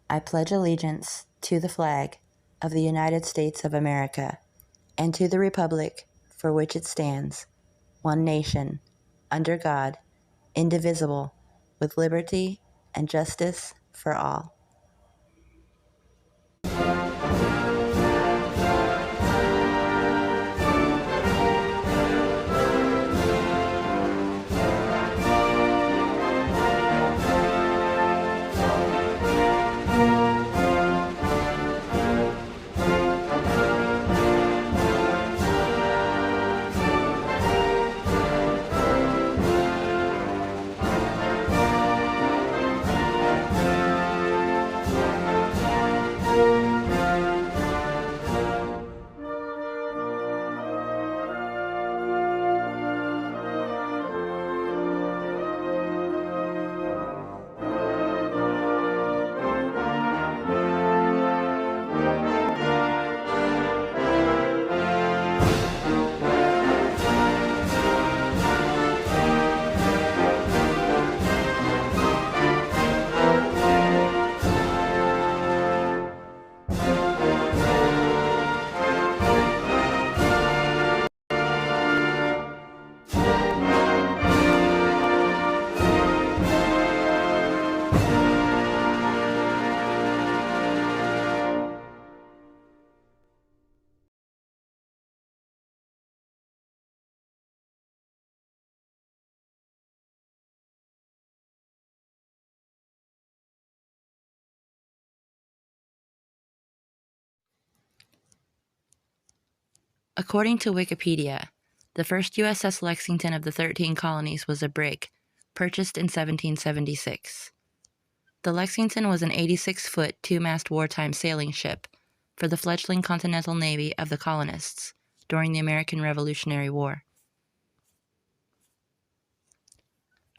I pledge allegiance to the flag of the United States of America and to the republic for which it stands, one nation, under God, indivisible, with liberty and justice for all. According to Wikipedia, the first USS Lexington of the 13 colonies was a brig, purchased in 1776. The Lexington was an 86-foot, two-mast wartime sailing ship for the fledgling Continental Navy of the colonists during the American Revolutionary War.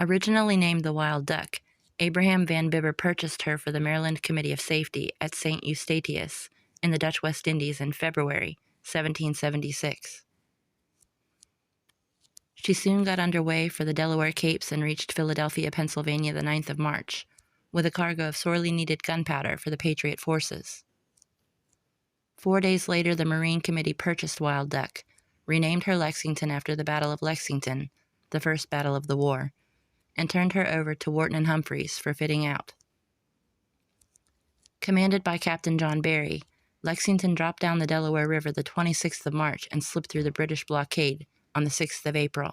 Originally named the Wild Duck, Abraham Van Bibber purchased her for the Maryland Committee of Safety at St. Eustatius in the Dutch West Indies in February 1776. She soon got underway for the Delaware Capes and reached Philadelphia, Pennsylvania the 9th of March, with a cargo of sorely needed gunpowder for the Patriot forces. 4 days later, the Marine Committee purchased Wild Duck, renamed her Lexington after the Battle of Lexington, the first battle of the war, and turned her over to Wharton and Humphreys for fitting out. Commanded by Captain John Barry, Lexington dropped down the Delaware River the 26th of March and slipped through the British blockade on the 6th of April.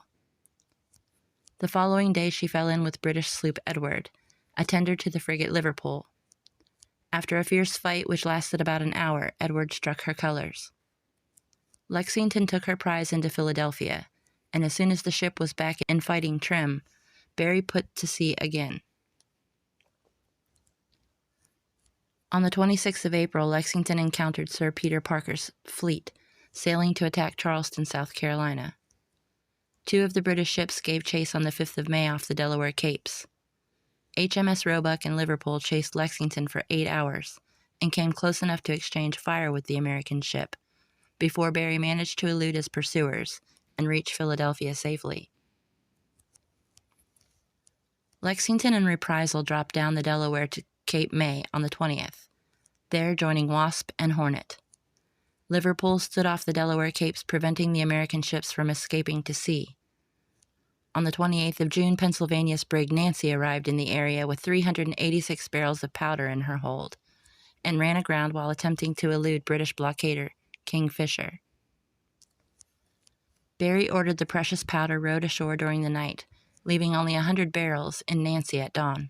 The following day she fell in with British sloop Edward, a tender to the frigate Liverpool. After a fierce fight which lasted about an hour, Edward struck her colors. Lexington took her prize into Philadelphia, and as soon as the ship was back in fighting trim, Barry put to sea again. On the 26th of April, Lexington encountered Sir Peter Parker's fleet, sailing to attack Charleston, South Carolina. 2 of the British ships gave chase on the 5th of May off the Delaware Capes. HMS Roebuck and Liverpool chased Lexington for 8 hours and came close enough to exchange fire with the American ship before Barry managed to elude his pursuers and reach Philadelphia safely. Lexington in reprisal dropped down the Delaware to Cape May on the 20th, there joining Wasp and Hornet. Liverpool stood off the Delaware Capes, preventing the American ships from escaping to sea. On the 28th of June, Pennsylvania's brig Nancy arrived in the area with 386 barrels of powder in her hold and ran aground while attempting to elude British blockader King Fisher. Barry ordered the precious powder rowed ashore during the night, leaving only 100 barrels in Nancy at dawn.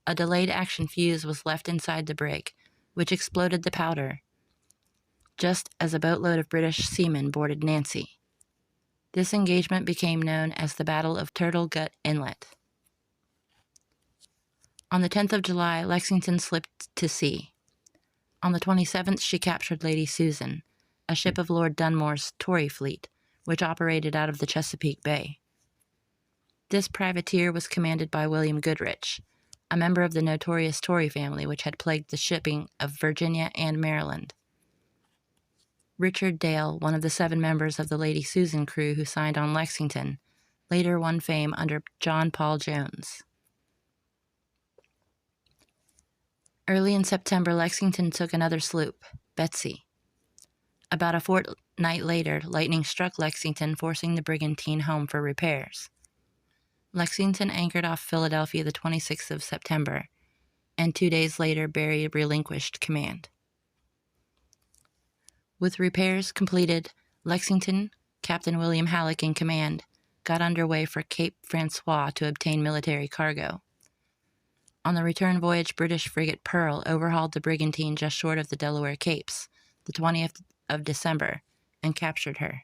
A delayed action fuse was left inside the brig, which exploded the powder, just as a boatload of British seamen boarded Nancy. This engagement became known as the Battle of Turtle Gut Inlet. On the 10th of July, Lexington slipped to sea. On the 27th, she captured Lady Susan, a ship of Lord Dunmore's Tory fleet, which operated out of the Chesapeake Bay. This privateer was commanded by William Goodrich, a member of the notorious Tory family which had plagued the shipping of Virginia and Maryland. Richard Dale, one of the 7 members of the Lady Susan crew who signed on Lexington, later won fame under John Paul Jones. Early in September, Lexington took another sloop, Betsy. About a fortnight later, lightning struck Lexington, forcing the brigantine home for repairs. Lexington anchored off Philadelphia the 26th of September, and 2 days later, Berry relinquished command. With repairs completed, Lexington, Captain William Halleck in command, got underway for Cape Francois to obtain military cargo. On the return voyage, British frigate Pearl overhauled the brigantine just short of the Delaware Capes, the 20th of December, and captured her.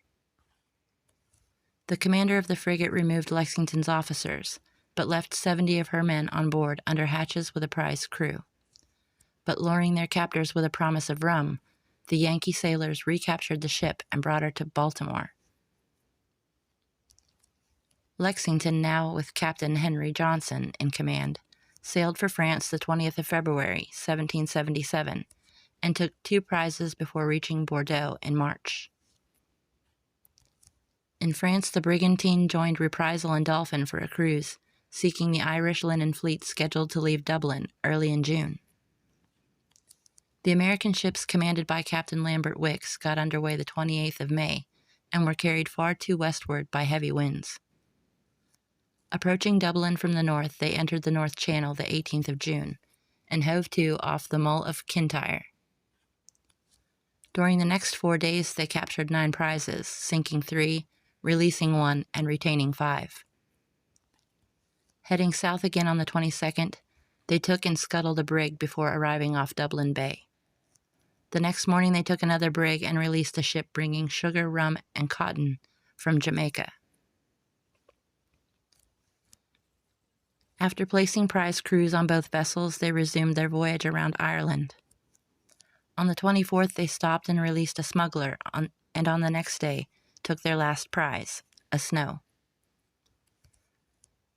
The commander of the frigate removed Lexington's officers, but left 70 of her men on board under hatches with a prize crew. But luring their captors with a promise of rum, the Yankee sailors recaptured the ship and brought her to Baltimore. Lexington, now with Captain Henry Johnson in command, sailed for France the 20th of February, 1777, and took 2 prizes before reaching Bordeaux in March. In France, the brigantine joined Reprisal and Dolphin for a cruise, seeking the Irish linen fleet scheduled to leave Dublin early in June. The American ships commanded by Captain Lambert Wicks got underway the 28th of May and were carried far too westward by heavy winds. Approaching Dublin from the north, they entered the North Channel the 18th of June and hove to off the Mull of Kintyre. During the next 4 days, they captured 9 prizes, sinking 3, releasing 1, and retaining 5. Heading south again on the 22nd, they took and scuttled a brig before arriving off Dublin Bay. The next morning, they took another brig and released a ship bringing sugar, rum, and cotton from Jamaica. After placing prize crews on both vessels, they resumed their voyage around Ireland. On the 24th, they stopped and released a smuggler, and on the next day, took their last prize, a snow.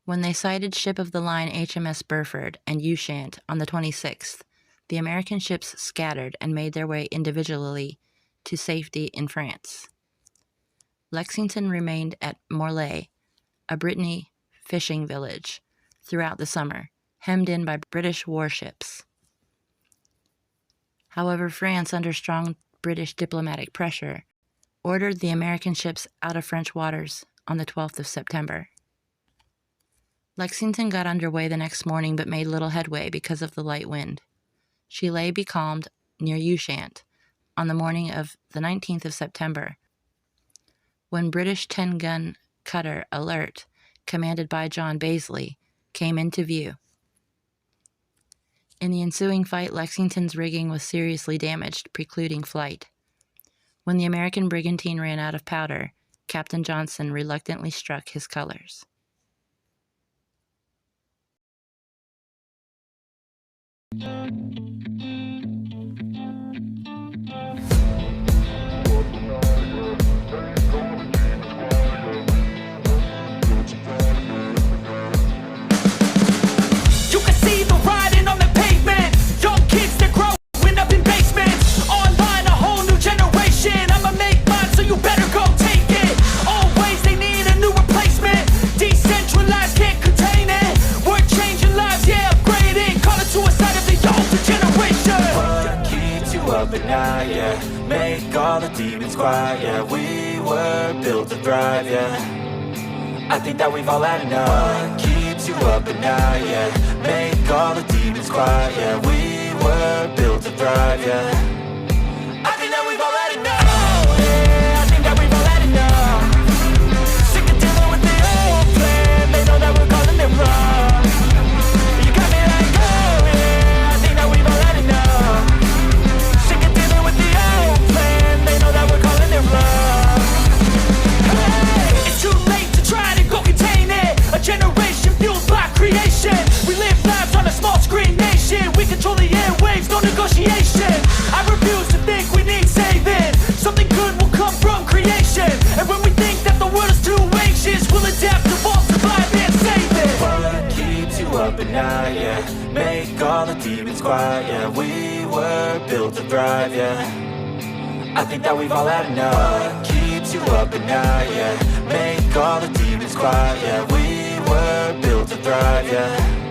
When they sighted ship of the line HMS Burford and Ushant on the 26th, the American ships scattered and made their way individually to safety in France. Lexington remained at Morlaix, a Brittany fishing village, throughout the summer, hemmed in by British warships. However, France, under strong British diplomatic pressure, ordered the American ships out of French waters on the 12th of September. Lexington got underway the next morning but made little headway because of the light wind. She lay becalmed near Ushant on the morning of the 19th of September, when British 10-gun cutter Alert, commanded by John Bazley, came into view. In the ensuing fight, Lexington's rigging was seriously damaged, precluding flight. When the American brigantine ran out of powder, Captain Johnson reluctantly struck his colors. Make all the demons quiet, yeah. We were built to thrive, yeah. I think that we've all had enough. What keeps you up at night, yeah. Make all the demons quiet, yeah. We were built to thrive, yeah. I think that we've all had enough. Yeah, I think that we've all had enough. Sick of dealing with the old plan. They know that we're calling it wrong. You got me like, oh yeah, I think that we've all had enough. It's too late to try to go contain it. A generation fueled by creation. We live lives on a small screen nation. We control the airwaves, no negotiation. I refuse to think we need saving. Something good will come from creation. And when we think that the world is too anxious, we'll adapt, evolve, survive, and save it. What keeps you up at night, yeah. Make all the demons quiet, yeah. We were built to thrive, yeah. I think that we've all had enough. What keeps you up at night, yeah. Make all the demons quiet, yeah. We were built to thrive, yeah.